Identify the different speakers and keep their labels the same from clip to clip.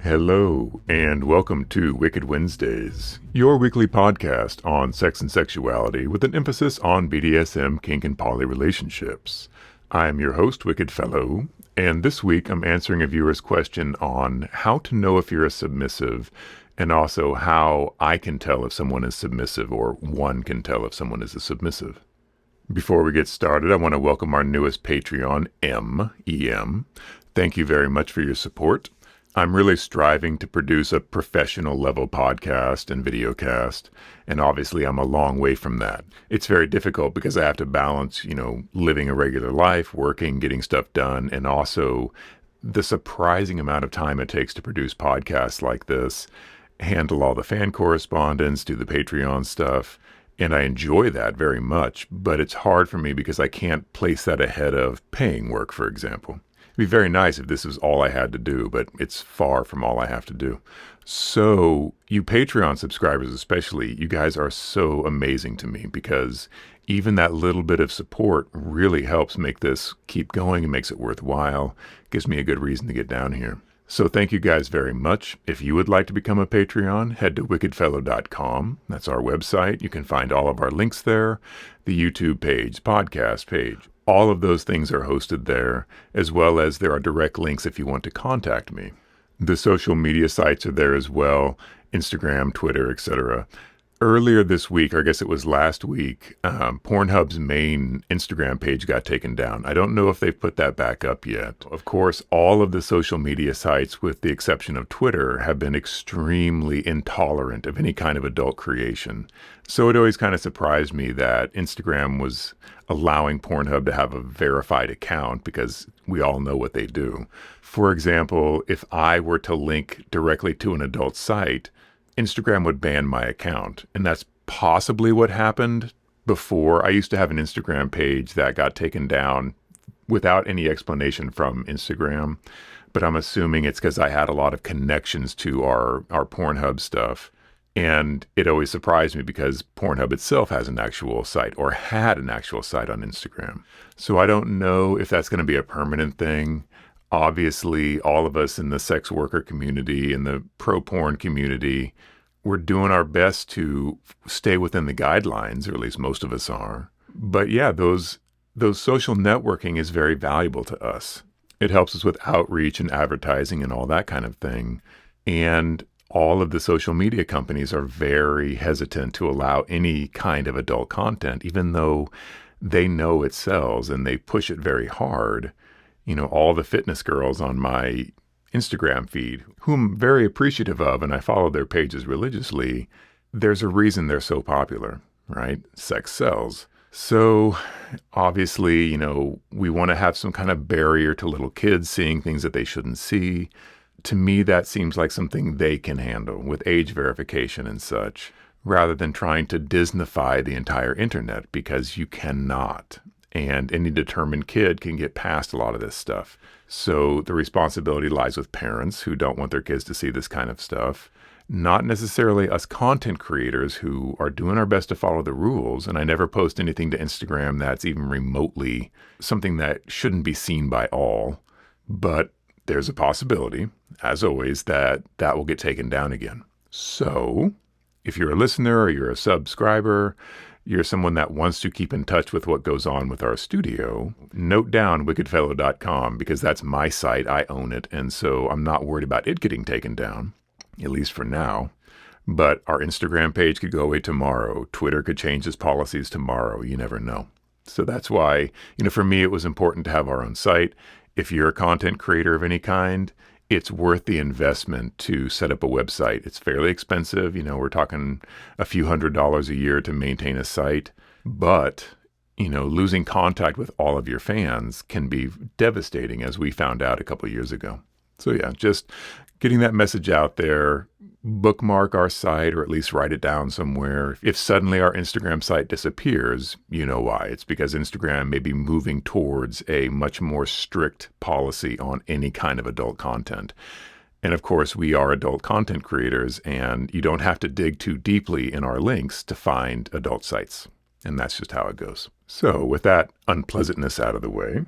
Speaker 1: Hello, and welcome to Wicked Wednesdays, your weekly podcast on sex and sexuality with an emphasis on BDSM, kink, and poly relationships. I am your host, WickedFellow, and this week I'm answering a viewer's question on how to know if you're a submissive, and also how I can tell if someone is submissive, or one can tell if someone is a submissive. Before we get started, I want to welcome our newest Patreon, EM. Thank you very much for your support. I'm really striving to produce a professional level podcast and videocast, and obviously I'm a long way from that. It's very difficult because I have to balance, living a regular life, working, getting stuff done, and also the surprising amount of time it takes to produce podcasts like this, handle all the fan correspondence, do the Patreon stuff, and I enjoy that very much, but it's hard for me because I can't place that ahead of paying work, for example. It'd be very nice if this was all I had to do, but it's far from all I have to do. So you Patreon subscribers especially, you guys are so amazing to me because even that little bit of support really helps make this keep going and makes it worthwhile. Gives me a good reason to get down here. So thank you guys very much. If you would like to become a Patreon, head to wickedfellow.com. That's our website. You can find all of our links there, the YouTube page, podcast page. All of those things are hosted there, as well as there are direct links if you want to contact me. The social media sites are there as well, Instagram, Twitter, etc. Earlier this week, or I guess it was last week, Pornhub's main Instagram page got taken down. I don't know if they've put that back up yet. Of course, all of the social media sites, with the exception of Twitter, have been extremely intolerant of any kind of adult creation. So it always kind of surprised me that Instagram was allowing Pornhub to have a verified account because we all know what they do. For example, if I were to link directly to an adult site, Instagram would ban my account, and that's possibly what happened before. I used to have an Instagram page that got taken down without any explanation from Instagram, but I'm assuming it's because I had a lot of connections to our Pornhub stuff, and it always surprised me because Pornhub itself has an actual site, or had an actual site on Instagram. So I don't know if that's going to be a permanent thing. Obviously, all of us in the sex worker community and the pro-porn community, we're doing our best to stay within the guidelines, or at least most of us are. But yeah, those social networking is very valuable to us. It helps us with outreach and advertising and all that kind of thing. And all of the social media companies are very hesitant to allow any kind of adult content, even though they know it sells and they push it very hard. All the fitness girls on my Instagram feed, whom I'm very appreciative of, and I follow their pages religiously, there's a reason they're so popular, right? Sex sells. So obviously, we want to have some kind of barrier to little kids seeing things that they shouldn't see. To me, that seems like something they can handle with age verification and such, rather than trying to Disneyfy the entire internet, because you cannot. And any determined kid can get past a lot of this stuff. So the responsibility lies with parents who don't want their kids to see this kind of stuff. Not necessarily us content creators who are doing our best to follow the rules. And I never post anything to Instagram that's even remotely something that shouldn't be seen by all. But there's a possibility, as always, that will get taken down again. So if you're a listener or you're a subscriber, you're someone that wants to keep in touch with what goes on with our studio, note down wickedfellow.com, because that's my site. I own it. And so I'm not worried about it getting taken down, at least for now. But our Instagram page could go away tomorrow. Twitter could change its policies tomorrow. You never know. So that's why, for me, it was important to have our own site. If you're a content creator of any kind, it's worth the investment to set up a website. It's fairly expensive. We're talking a few $100s a year to maintain a site. But, losing contact with all of your fans can be devastating, as we found out a couple of years ago. So yeah, just getting that message out there. Bookmark our site, or at least write it down somewhere. If suddenly our Instagram site disappears, you know why. It's because Instagram may be moving towards a much more strict policy on any kind of adult content. And of course, we are adult content creators, and you don't have to dig too deeply in our links to find adult sites. And that's just how it goes. So with that unpleasantness out of the way,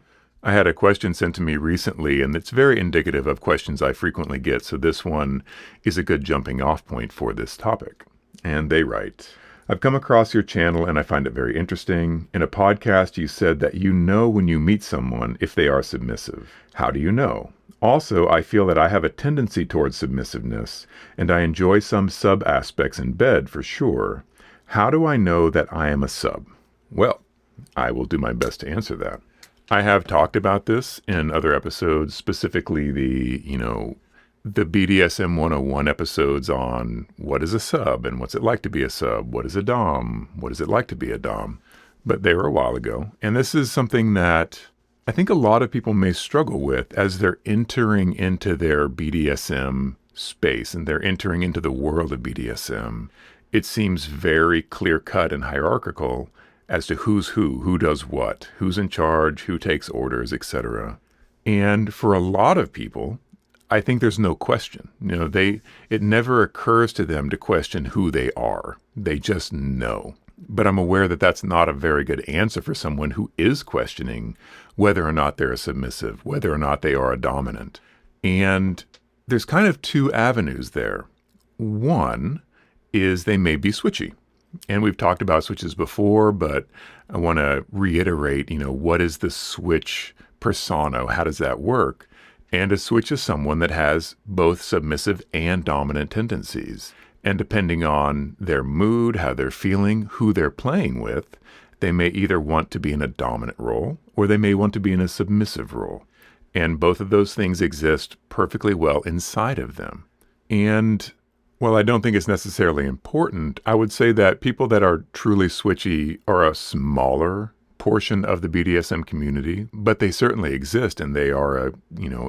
Speaker 1: I had a question sent to me recently, and it's very indicative of questions I frequently get, so this one is a good jumping off point for this topic. And they write, I've come across your channel and I find it very interesting. In a podcast, you said that you know when you meet someone if they are submissive. How do you know? Also, I feel that I have a tendency towards submissiveness, and I enjoy some sub aspects in bed for sure. How do I know that I am a sub? Well, I will do my best to answer that. I have talked about this in other episodes, specifically the BDSM 101 episodes on what is a sub and what's it like to be a sub, what is a dom, what is it like to be a dom. But they were a while ago. And this is something that I think a lot of people may struggle with as they're entering into their BDSM space and they're entering into the world of BDSM. It seems very clear-cut and hierarchical as to who's who does what, who's in charge, who takes orders, etc. And for a lot of people, I think there's no question. It never occurs to them to question who they are. They just know. But I'm aware that that's not a very good answer for someone who is questioning whether or not they're a submissive, whether or not they are a dominant. And there's kind of two avenues there. One is they may be switchy. And we've talked about switches before, but I want to reiterate, what is the switch persona? How does that work? And a switch is someone that has both submissive and dominant tendencies. And depending on their mood, how they're feeling, who they're playing with, they may either want to be in a dominant role or they may want to be in a submissive role. And both of those things exist perfectly well inside of them. And while I don't think it's necessarily important, I would say that people that are truly switchy are a smaller portion of the BDSM community, but they certainly exist and they are a,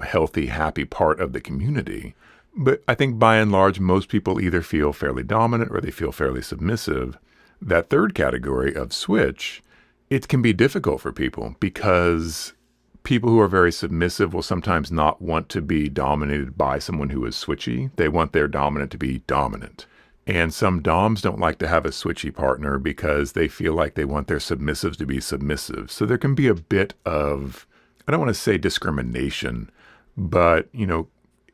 Speaker 1: healthy, happy part of the community. But I think by and large, most people either feel fairly dominant or they feel fairly submissive. That third category of switch, it can be difficult for people because people who are very submissive will sometimes not want to be dominated by someone who is switchy. They want their dominant to be dominant. And some doms don't like to have a switchy partner because they feel like they want their submissives to be submissive. So there can be a bit of, I don't want to say discrimination, but,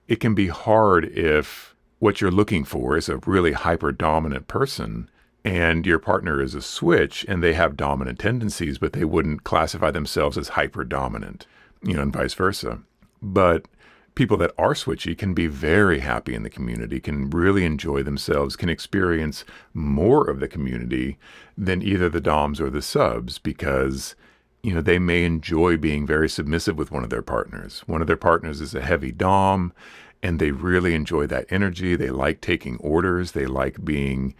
Speaker 1: it can be hard if what you're looking for is a really hyper-dominant person and your partner is a switch and they have dominant tendencies, but they wouldn't classify themselves as hyper-dominant, and vice versa. But people that are switchy can be very happy in the community, can really enjoy themselves, can experience more of the community than either the doms or the subs because, they may enjoy being very submissive with one of their partners. One of their partners is a heavy dom and they really enjoy that energy. They like taking orders. They like being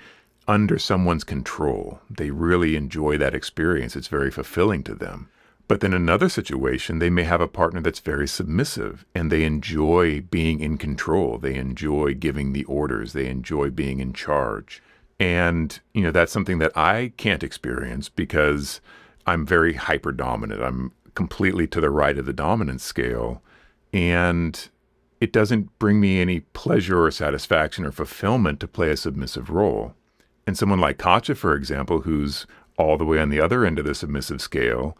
Speaker 1: under someone's control. They really enjoy that experience. It's very fulfilling to them. But then another situation, they may have a partner that's very submissive and they enjoy being in control. They enjoy giving the orders. They enjoy being in charge. And, that's something that I can't experience because I'm very hyper dominant. I'm completely to the right of the dominance scale. And it doesn't bring me any pleasure or satisfaction or fulfillment to play a submissive role. And someone like Katja, for example, who's all the way on the other end of the submissive scale,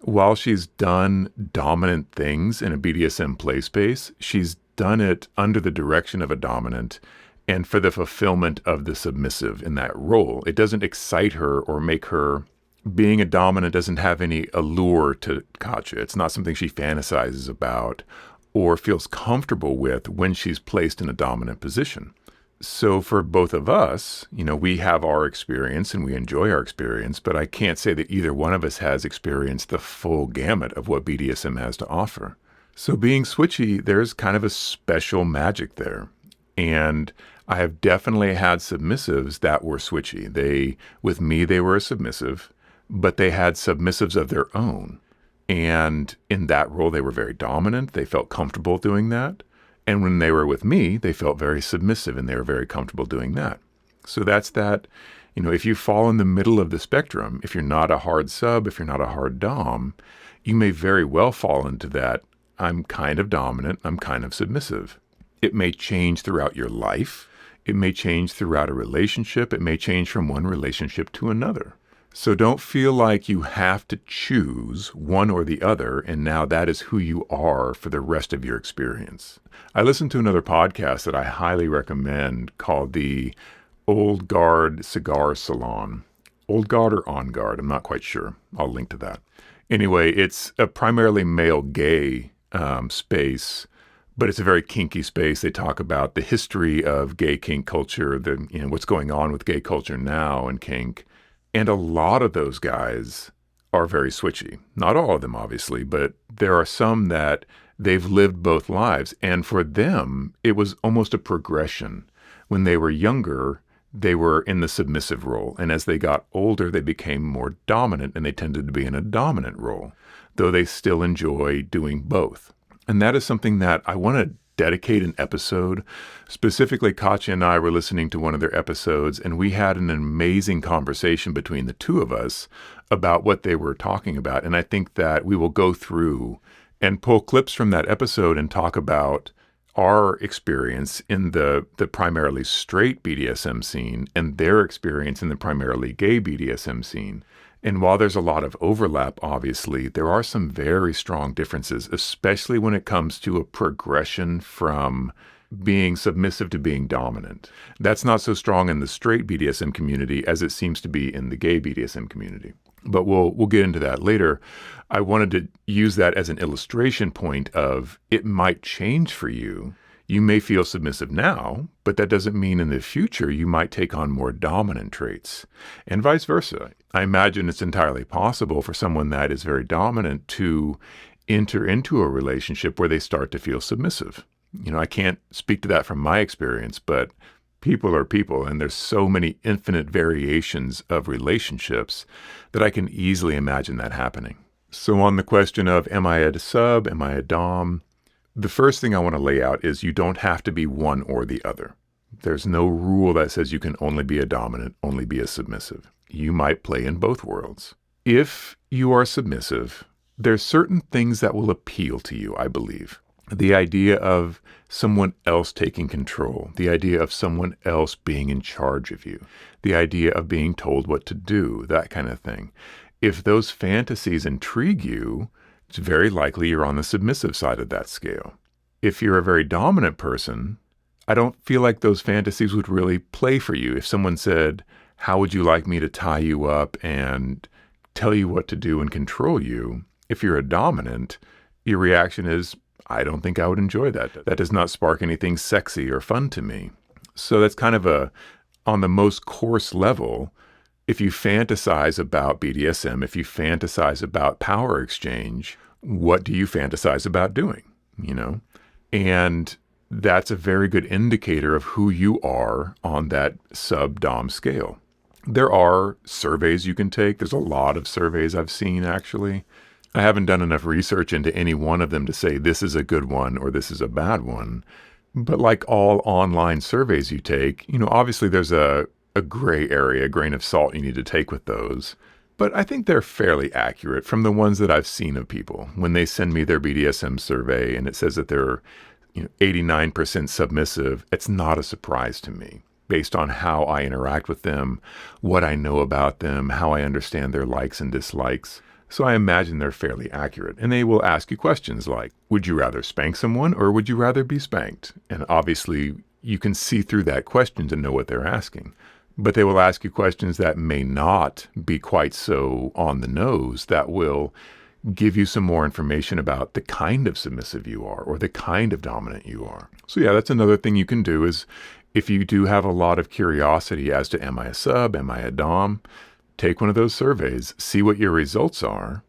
Speaker 1: while she's done dominant things in a BDSM play space, she's done it under the direction of a dominant and for the fulfillment of the submissive in that role. It doesn't excite her or make her, being a dominant doesn't have any allure to Katja. It's not something she fantasizes about or feels comfortable with when she's placed in a dominant position. So for both of us, we have our experience and we enjoy our experience, but I can't say that either one of us has experienced the full gamut of what BDSM has to offer. So being switchy, there's kind of a special magic there. And I have definitely had submissives that were switchy. With me, they were a submissive, but they had submissives of their own. And in that role, they were very dominant. They felt comfortable doing that. And when they were with me, they felt very submissive and they were very comfortable doing that. So that's that, if you fall in the middle of the spectrum, if you're not a hard sub, if you're not a hard dom, you may very well fall into that. I'm kind of dominant. I'm kind of submissive. It may change throughout your life. It may change throughout a relationship. It may change from one relationship to another. So don't feel like you have to choose one or the other, and now that is who you are for the rest of your experience. I listened to another podcast that I highly recommend called the Old Guard Cigar Salon. Old Guard or On Guard, I'm not quite sure. I'll link to that. Anyway, it's a primarily male gay space, but it's a very kinky space. They talk about the history of gay kink culture, what's going on with gay culture now and kink. And a lot of those guys are very switchy. Not all of them, obviously, but there are some that they've lived both lives. And for them, it was almost a progression. When they were younger, they were in the submissive role. And as they got older, they became more dominant, and they tended to be in a dominant role, though they still enjoy doing both. And that is something that I want to dedicate an episode. Specifically, Katya and I were listening to one of their episodes, and we had an amazing conversation between the two of us about what they were talking about. And I think that we will go through and pull clips from that episode and talk about our experience in the primarily straight BDSM scene and their experience in the primarily gay BDSM scene. And while there's a lot of overlap, obviously, there are some very strong differences, especially when it comes to a progression from being submissive to being dominant. That's not so strong in the straight BDSM community as it seems to be in the gay BDSM community. But we'll get into that later. I wanted to use that as an illustration point of it might change for you. You may feel submissive now, but that doesn't mean in the future you might take on more dominant traits, and vice versa. I imagine it's entirely possible for someone that is very dominant to enter into a relationship where they start to feel submissive. I can't speak to that from my experience, but people are people, and there's so many infinite variations of relationships that I can easily imagine that happening. So on the question of, am I a sub, am I a dom? The first thing I want to lay out is you don't have to be one or the other. There's no rule that says you can only be a dominant, only be a submissive. You might play in both worlds. If you are submissive, there's certain things that will appeal to you, I believe. The idea of someone else taking control, the idea of someone else being in charge of you, the idea of being told what to do, that kind of thing. If those fantasies intrigue you, it's very likely you're on the submissive side of that scale. If you're a very dominant person, I don't feel like those fantasies would really play for you. If someone said, how would you like me to tie you up and tell you what to do and control you? If you're a dominant, your reaction is, I don't think I would enjoy that. That does not spark anything sexy or fun to me. So that's kind of on the most coarse level, if you fantasize about BDSM, if you fantasize about power exchange, what do you fantasize about doing? And that's a very good indicator of who you are on that sub-dom scale. There are surveys you can take. There's a lot of surveys I've seen, actually. I haven't done enough research into any one of them to say this is a good one or this is a bad one. But like all online surveys you take, obviously there's a gray area, a grain of salt you need to take with those. But I think they're fairly accurate from the ones that I've seen of people. When they send me their BDSM survey and it says that they're 89% submissive, it's not a surprise to me based on how I interact with them, what I know about them, how I understand their likes and dislikes. So I imagine they're fairly accurate. And they will ask you questions like, would you rather spank someone or would you rather be spanked? And obviously you can see through that question to know what they're asking. But they will ask you questions that may not be quite so on the nose, that will give you some more information about the kind of submissive you are or the kind of dominant you are. So yeah, that's another thing you can do is if you do have a lot of curiosity as to am I a sub, am I a dom, take one of those surveys, see what your results are,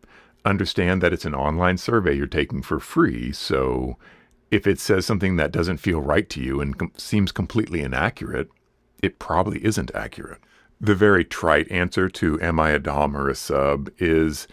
Speaker 1: understand that it's an online survey you're taking for free. So if it says something that doesn't feel right to you and seems completely inaccurate, it probably isn't accurate. The very trite answer to am I a dom or a sub is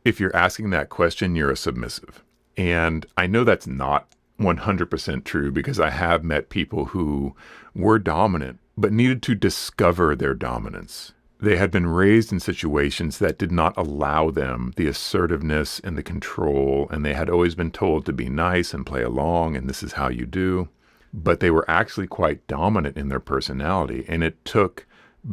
Speaker 1: if you're asking that question, you're a submissive. And I know that's not 100% true because I have met people who were dominant but needed to discover their dominance. They had been raised in situations that did not allow them the assertiveness and the control, and they had always been told to be nice and play along, and this is how you do. But they were actually quite dominant in their personality, and it took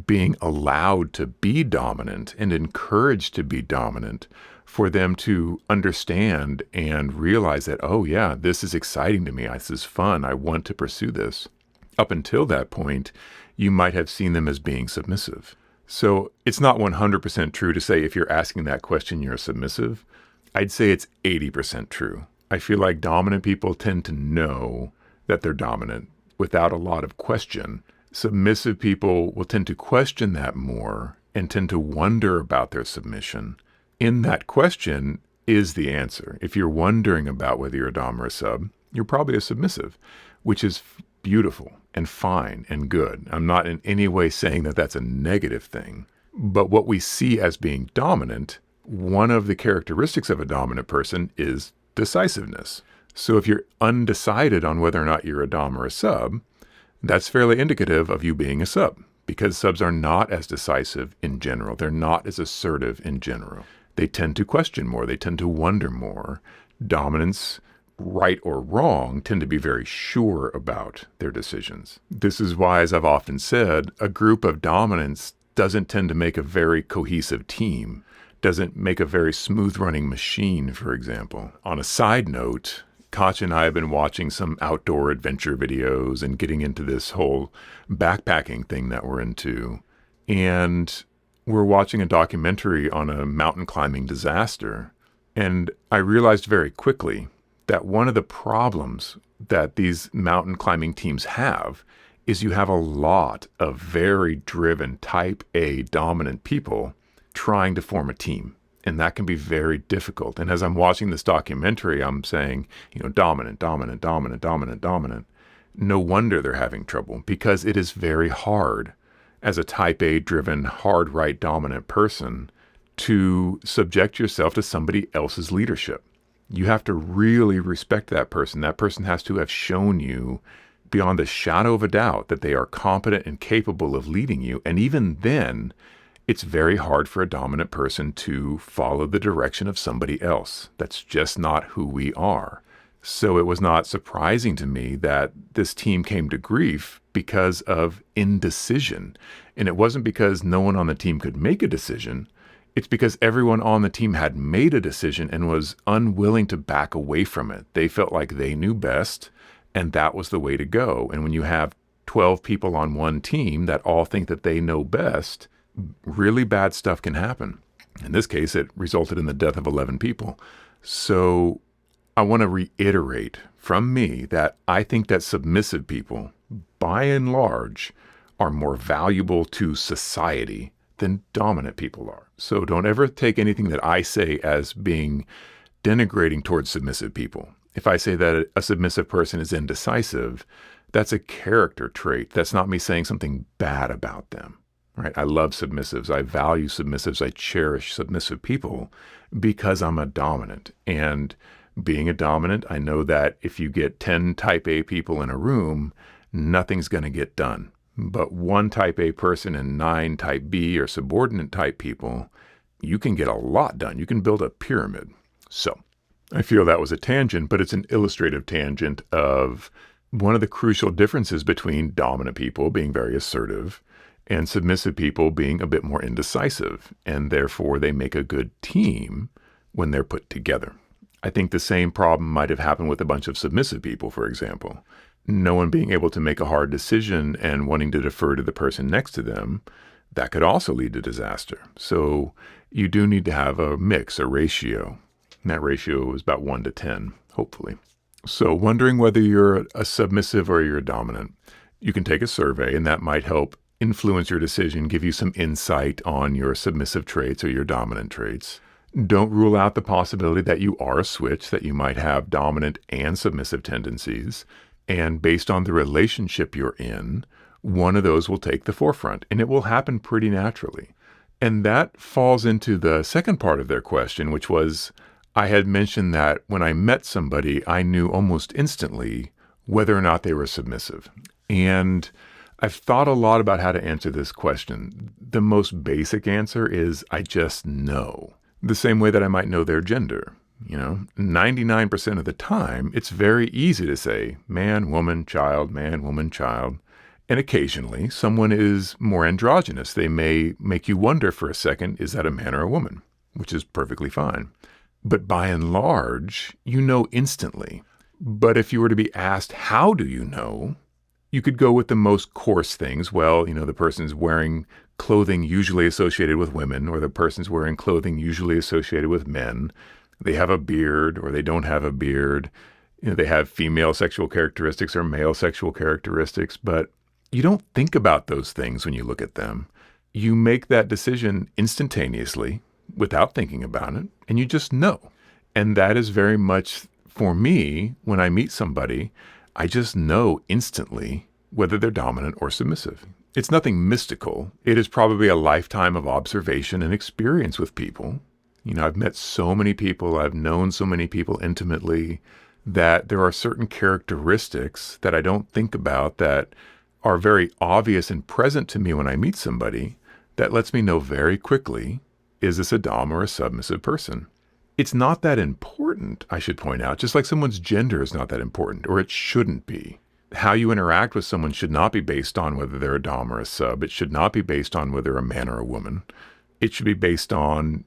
Speaker 1: being allowed to be dominant and encouraged to be dominant, for them to understand and realize that, oh yeah, this is exciting to me. This is fun. I want to pursue this. Up until that point, you might have seen them as being submissive. So it's not 100% true to say if you're asking that question, you're submissive. I'd say it's 80% true. I feel like dominant people tend to know that they're dominant without a lot of question. Submissive people will tend to question that more and tend to wonder about their submission. In that question is the answer. If you're wondering about whether you're a dom or a sub, you're probably a submissive, which is beautiful and fine and good. I'm not in any way saying that that's a negative thing. But what we see as being dominant, one of the characteristics of a dominant person is decisiveness. So if you're undecided on whether or not you're a dom or a sub, that's fairly indicative of you being a sub, because subs are not as decisive in general. They're not as assertive in general. They tend to question more. They tend to wonder more. Dominants, right or wrong, tend to be very sure about their decisions. This is why, as I've often said, a group of dominants doesn't tend to make a very cohesive team, doesn't make a very smooth running machine, for example. On a side note, Katya and I have been watching some outdoor adventure videos and getting into this whole backpacking thing that we're into. And we're watching a documentary on a mountain climbing disaster. And I realized very quickly that one of the problems that these mountain climbing teams have is you have a lot of very driven type A dominant people trying to form a team. And that can be very difficult. And as I'm watching this documentary, I'm saying, dominant, dominant, dominant, dominant, dominant. No wonder they're having trouble, because it is very hard as a type A driven, hard right dominant person to subject yourself to somebody else's leadership. You have to really respect that person. That person has to have shown you beyond the shadow of a doubt that they are competent and capable of leading you. And even then, it's very hard for a dominant person to follow the direction of somebody else. That's just not who we are. So it was not surprising to me that this team came to grief because of indecision. And it wasn't because no one on the team could make a decision. It's because everyone on the team had made a decision and was unwilling to back away from it. They felt like they knew best, and that was the way to go. And when you have 12 people on one team that all think that they know best, really bad stuff can happen. In this case, it resulted in the death of 11 people. So I want to reiterate from me that I think that submissive people, by and large, are more valuable to society than dominant people are. So don't ever take anything that I say as being denigrating towards submissive people. If I say that a submissive person is indecisive, that's a character trait. That's not me saying something bad about them. Right? I love submissives. I value submissives. I cherish submissive people because I'm a dominant. And being a dominant, I know that if you get 10 type A people in a room, nothing's going to get done. But one type A person and 9 type B or subordinate type people, you can get a lot done. You can build a pyramid. So I feel that was a tangent, but it's an illustrative tangent of one of the crucial differences between dominant people being very assertive and submissive people being a bit more indecisive, and therefore they make a good team when they're put together. I think the same problem might have happened with a bunch of submissive people, for example. No one being able to make a hard decision and wanting to defer to the person next to them, that could also lead to disaster. So you do need to have a mix, a ratio. And that ratio is about 1 to 10, hopefully. So wondering whether you're a submissive or you're a dominant, you can take a survey, and that might help influence your decision, give you some insight on your submissive traits or your dominant traits. Don't rule out the possibility that you are a switch, that you might have dominant and submissive tendencies. And based on the relationship you're in, one of those will take the forefront, and it will happen pretty naturally. And that falls into the second part of their question, which was, I had mentioned that when I met somebody, I knew almost instantly whether or not they were submissive. And I've thought a lot about how to answer this question. The most basic answer is I just know. The same way that I might know their gender. 99% of the time, it's very easy to say man, woman, child, And occasionally, someone is more androgynous. They may make you wonder for a second, is that a man or a woman? Which is perfectly fine. But by and large, you know instantly. But if you were to be asked, how do you know? You could go with the most coarse things. Well, the person's wearing clothing usually associated with women, or the person's wearing clothing usually associated with men. They have a beard or they don't have a beard. They have female sexual characteristics or male sexual characteristics, but you don't think about those things when you look at them. You make that decision instantaneously without thinking about it, and you just know. And that is very much for me, when I meet somebody, I just know instantly whether they're dominant or submissive. It's nothing mystical. It is probably a lifetime of observation and experience with people. I've met so many people, I've known so many people intimately, that there are certain characteristics that I don't think about that are very obvious and present to me when I meet somebody that lets me know very quickly, is this a dom or a submissive person? It's not that important, I should point out, just like someone's gender is not that important, or it shouldn't be. How you interact with someone should not be based on whether they're a dom or a sub. It should not be based on whether they're a man or a woman. It should be based on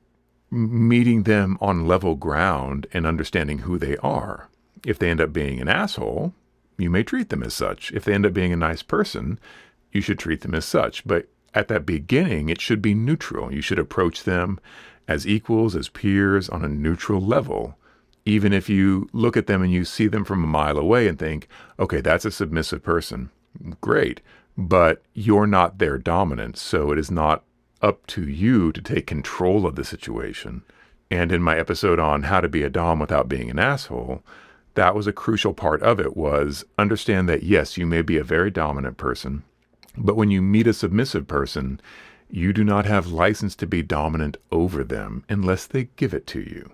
Speaker 1: meeting them on level ground and understanding who they are. If they end up being an asshole, you may treat them as such. If they end up being a nice person, you should treat them as such. But at that beginning, it should be neutral. You should approach them as equals, as peers, on a neutral level. Even if you look at them and you see them from a mile away and think, okay, that's a submissive person. Great. But you're not their dominant, so it is not up to you to take control of the situation. And in my episode on how to be a dom without being an asshole, that was a crucial part of it, was understand that, yes, you may be a very dominant person, but when you meet a submissive person, you do not have license to be dominant over them unless they give it to you.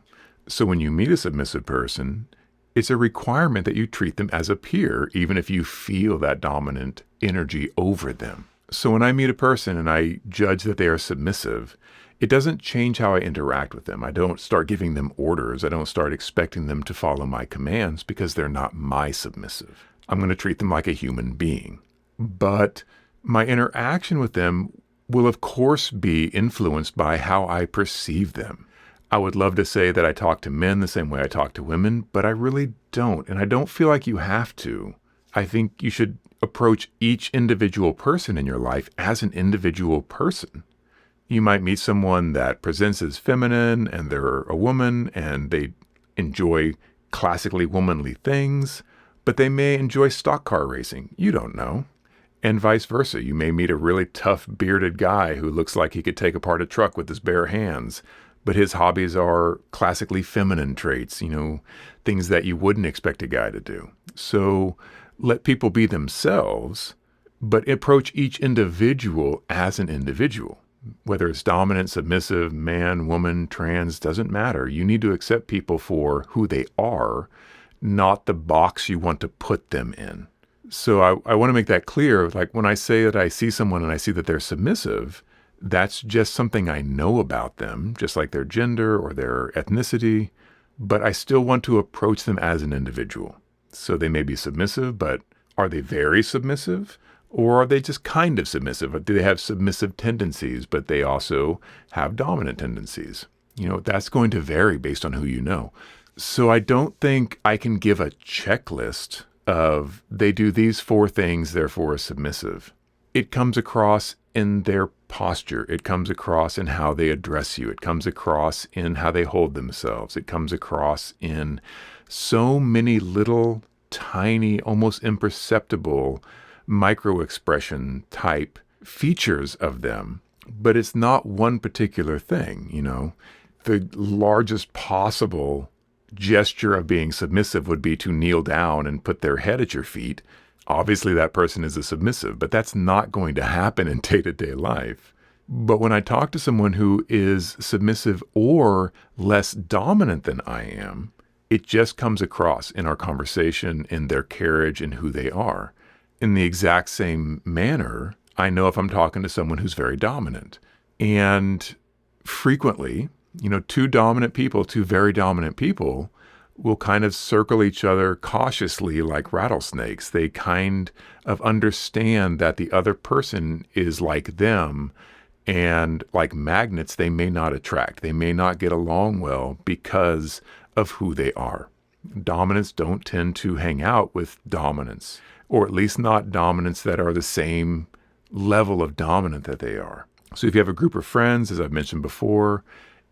Speaker 1: So when you meet a submissive person, it's a requirement that you treat them as a peer, even if you feel that dominant energy over them. So when I meet a person and I judge that they are submissive, it doesn't change how I interact with them. I don't start giving them orders. I don't start expecting them to follow my commands because they're not my submissive. I'm going to treat them like a human being. But my interaction with them will, of course, be influenced by how I perceive them. I would love to say that I talk to men the same way I talk to women, but I really don't. And I don't feel like you have to. I think you should approach each individual person in your life as an individual person. You might meet someone that presents as feminine and they're a woman and they enjoy classically womanly things, but they may enjoy stock car racing. You don't know. And vice versa. You may meet a really tough bearded guy who looks like he could take apart a truck with his bare hands, but his hobbies are classically feminine traits, things that you wouldn't expect a guy to do. So let people be themselves, but approach each individual as an individual. Whether it's dominant, submissive, man, woman, trans, doesn't matter. You need to accept people for who they are, not the box you want to put them in. So I want to make that clear. Like when I say that I see someone and I see that they're submissive, that's just something I know about them, just like their gender or their ethnicity, but I still want to approach them as an individual. So they may be submissive, but are they very submissive? Or are they just kind of submissive? Do they have submissive tendencies, but they also have dominant tendencies? That's going to vary based on who you know. So I don't think I can give a checklist of they do these 4 things, therefore submissive. It comes across in their posture. It comes across in how they address you. It comes across in how they hold themselves. It comes across in so many little, tiny, almost imperceptible micro-expression type features of them. But it's not one particular thing, The largest possible gesture of being submissive would be to kneel down and put their head at your feet. Obviously, that person is a submissive, but that's not going to happen in day-to-day life. But when I talk to someone who is submissive or less dominant than I am, it just comes across in our conversation, in their carriage, and who they are. In the exact same manner, I know if I'm talking to someone who's very dominant. And frequently, two very dominant people will kind of circle each other cautiously like rattlesnakes. They kind of understand that the other person is like them, and like magnets, they may not attract. They may not get along well because of who they are. Dominants don't tend to hang out with dominants, or at least not dominants that are the same level of dominant that they are. So if you have a group of friends, as I've mentioned before,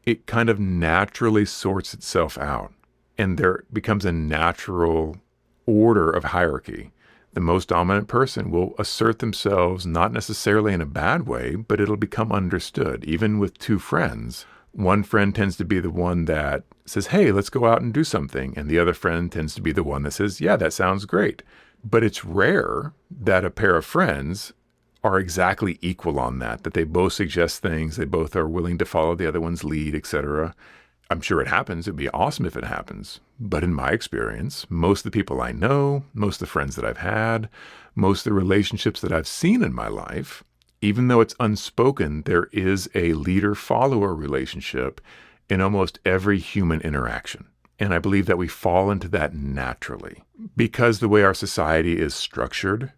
Speaker 1: it kind of naturally sorts itself out, and there becomes a natural order of hierarchy. The most dominant person will assert themselves, not necessarily in a bad way, but it'll become understood. Even with two friends, one friend tends to be the one that says, hey, let's go out and do something. And the other friend tends to be the one that says, yeah, that sounds great. But it's rare that a pair of friends are exactly equal on that they both suggest things, they both are willing to follow the other one's lead, etc. I'm sure it happens. It'd be awesome if it happens. But in my experience, most of the people I know, most of the friends that I've had, most of the relationships that I've seen in my life, even though it's unspoken, there is a leader-follower relationship in almost every human interaction. And I believe that we fall into that naturally. Because the way our society is structured,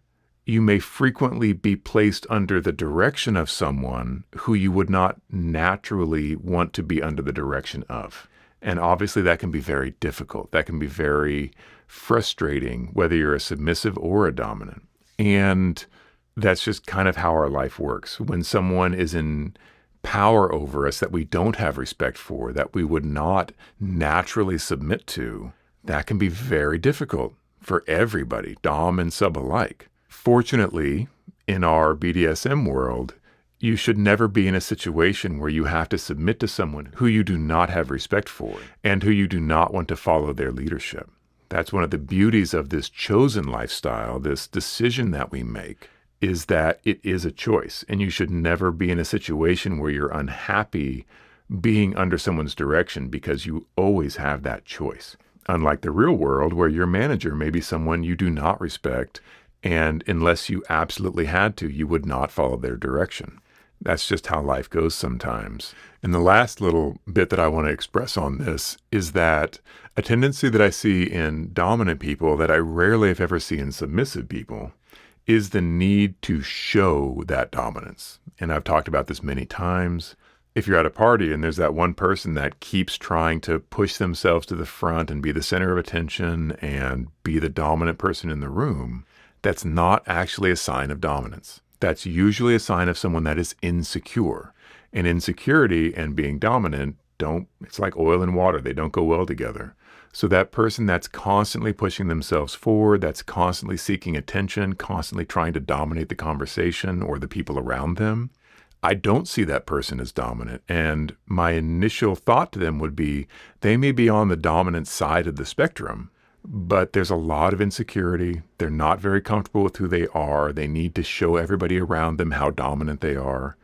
Speaker 1: you may frequently be placed under the direction of someone who you would not naturally want to be under the direction of. And obviously that can be very difficult. That can be very frustrating, whether you're a submissive or a dominant. And that's just kind of how our life works. When someone is in power over us that we don't have respect for, that we would not naturally submit to, that can be very difficult for everybody, dom and sub alike. Fortunately, in our BDSM world, you should never be in a situation where you have to submit to someone who you do not have respect for and who you do not want to follow their leadership. That's one of the beauties of this chosen lifestyle, this decision that we make, is that it is a choice. And you should never be in a situation where you're unhappy being under someone's direction because you always have that choice. Unlike the real world, where your manager may be someone you do not respect, and unless you absolutely had to, you would not follow their direction. That's just how life goes sometimes. And the last little bit that I want to express on this is that a tendency that I see in dominant people that I rarely, if ever, see in submissive people is the need to show that dominance. And I've talked about this many times. If you're at a party and there's that one person that keeps trying to push themselves to the front and be the center of attention and be the dominant person in the room, that's not actually a sign of dominance. That's usually a sign of someone that is insecure. And insecurity and being dominant it's like oil and water. They don't go well together. So that person that's constantly pushing themselves forward, that's constantly seeking attention, constantly trying to dominate the conversation or the people around them, I don't see that person as dominant. And my initial thought to them would be, they may be on the dominant side of the spectrum, but there's a lot of insecurity. They're not very comfortable with who they are. They need to show everybody around them how dominant they are.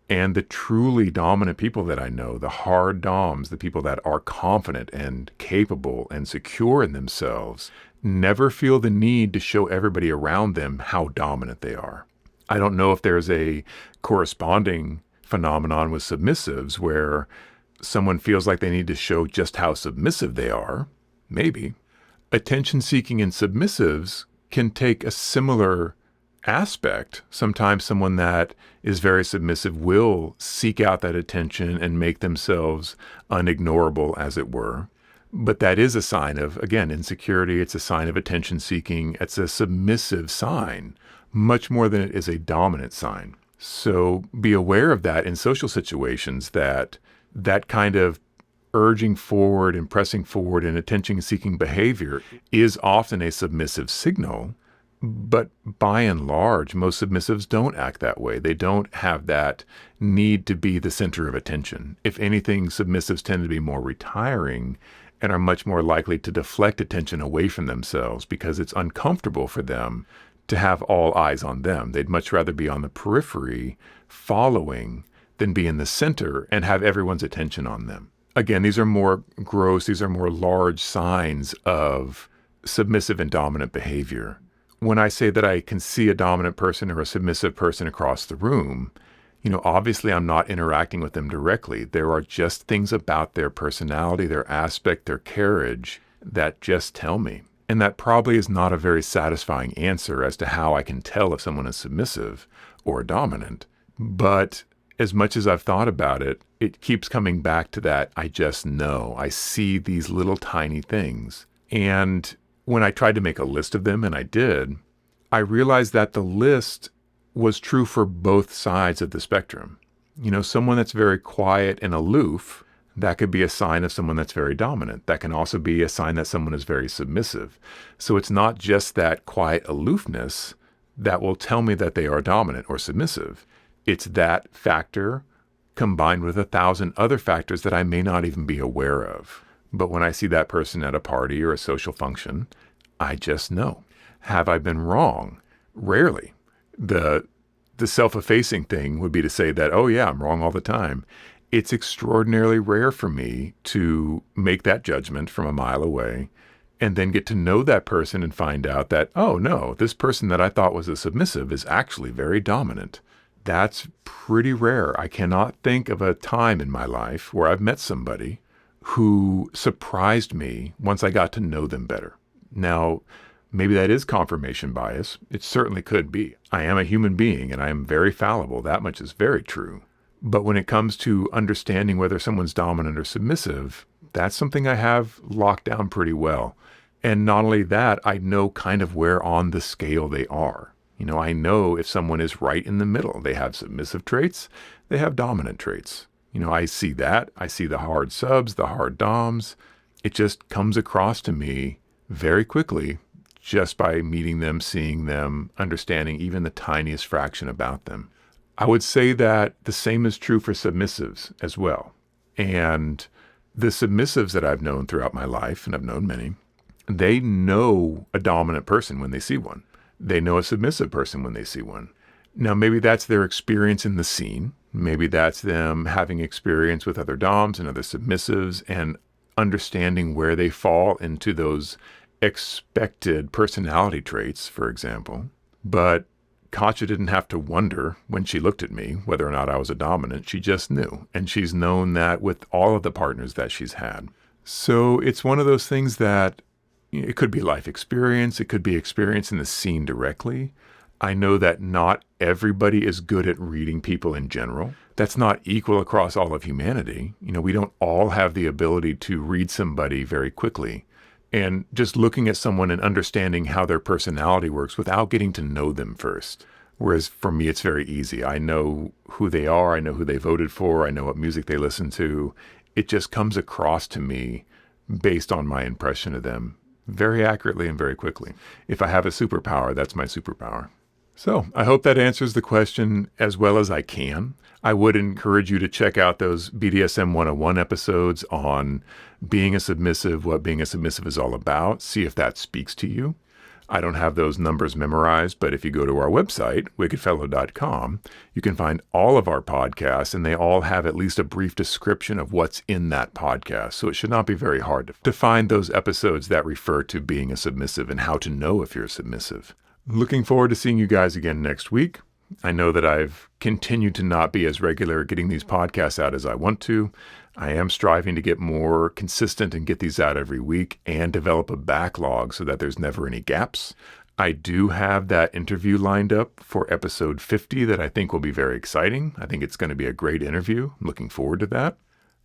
Speaker 1: And the truly dominant people that I know, the hard doms, the people that are confident and capable and secure in themselves, never feel the need to show everybody around them how dominant they are. I don't know if there's a corresponding phenomenon with submissives where someone feels like they need to show just how submissive they are. Maybe. Attention-seeking in submissives can take a similar aspect. Sometimes someone that is very submissive will seek out that attention and make themselves unignorable, as it were. But that is a sign of, again, insecurity. It's a sign of attention-seeking. It's a submissive sign, much more than it is a dominant sign. So be aware of that in social situations, that kind of urging forward and pressing forward and attention-seeking behavior is often a submissive signal. But by and large, most submissives don't act that way. They don't have that need to be the center of attention. If anything, submissives tend to be more retiring and are much more likely to deflect attention away from themselves because it's uncomfortable for them to have all eyes on them. They'd much rather be on the periphery, following, than be in the center and have everyone's attention on them. Again, these are more gross, these are more large signs of submissive and dominant behavior. When I say that I can see a dominant person or a submissive person across the room, obviously I'm not interacting with them directly. There are just things about their personality, their aspect, their carriage that just tell me. And that probably is not a very satisfying answer as to how I can tell if someone is submissive or dominant. But as much as I've thought about it, it keeps coming back to that I just know. I see these little tiny things. And when I tried to make a list of them, and I did, I realized that the list was true for both sides of the spectrum. Someone that's very quiet and aloof, that could be a sign of someone that's very dominant. That can also be a sign that someone is very submissive. So it's not just that quiet aloofness that will tell me that they are dominant or submissive. It's that factor combined with 1,000 other factors that I may not even be aware of. But when I see that person at a party or a social function, I just know. Have I been wrong? Rarely. The self-effacing thing would be to say that, oh yeah, I'm wrong all the time. It's extraordinarily rare for me to make that judgment from a mile away and then get to know that person and find out that, oh no, this person that I thought was a submissive is actually very dominant. That's pretty rare. I cannot think of a time in my life where I've met somebody who surprised me once I got to know them better. Now, maybe that is confirmation bias. It certainly could be. I am a human being and I am very fallible. That much is very true. But when it comes to understanding whether someone's dominant or submissive, that's something I have locked down pretty well. And not only that, I know kind of where on the scale they are. I know if someone is right in the middle. They have submissive traits, they have dominant traits. I see that. I see the hard subs, the hard doms. It just comes across to me very quickly just by meeting them, seeing them, understanding even the tiniest fraction about them. I would say that the same is true for submissives as well. And the submissives that I've known throughout my life, and I've known many, they know a dominant person when they see one. They know a submissive person when they see one. Now, maybe that's their experience in the scene. Maybe that's them having experience with other doms and other submissives and understanding where they fall into those expected personality traits, for example. But Katja didn't have to wonder when she looked at me whether or not I was a dominant. She just knew. And she's known that with all of the partners that she's had. So it's one of those things that it could be life experience. It could be experience in the scene directly. I know that not everybody is good at reading people in general. That's not equal across all of humanity. We don't all have the ability to read somebody very quickly. And just looking at someone and understanding how their personality works without getting to know them first. Whereas for me, it's very easy. I know who they are. I know who they voted for. I know what music they listen to. It just comes across to me based on my impression of them very accurately and very quickly. If I have a superpower, that's my superpower. So I hope that answers the question as well as I can. I would encourage you to check out those BDSM 101 episodes on being a submissive, what being a submissive is all about. See if that speaks to you. I don't have those numbers memorized, but if you go to our website, WickedFellow.com, you can find all of our podcasts, and they all have at least a brief description of what's in that podcast. So it should not be very hard to find those episodes that refer to being a submissive and how to know if you're submissive. Looking forward to seeing you guys again next week. I know that I've continued to not be as regular at getting these podcasts out as I want to. I am striving to get more consistent and get these out every week and develop a backlog so that there's never any gaps. I do have that interview lined up for episode 50 that I think will be very exciting. I think it's going to be a great interview. I'm looking forward to that.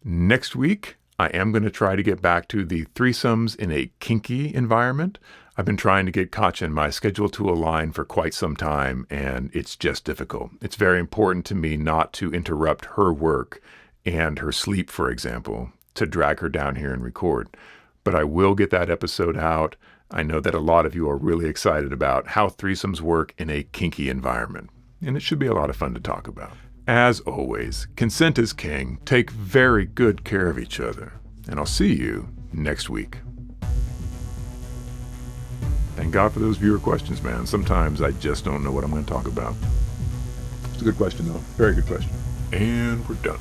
Speaker 1: Next week, I am going to try to get back to the threesomes in a kinky environment. I've been trying to get Katja and my schedule to align for quite some time, and it's just difficult. It's very important to me not to interrupt her work and her sleep, for example, to drag her down here and record. But I will get that episode out. I know that a lot of you are really excited about how threesomes work in a kinky environment, and it should be a lot of fun to talk about. As always, consent is king. Take very good care of each other, and I'll see you next week. Thank God for those viewer questions, man. Sometimes I just don't know what I'm going to talk about. It's a good question, though. Very good question. And we're done.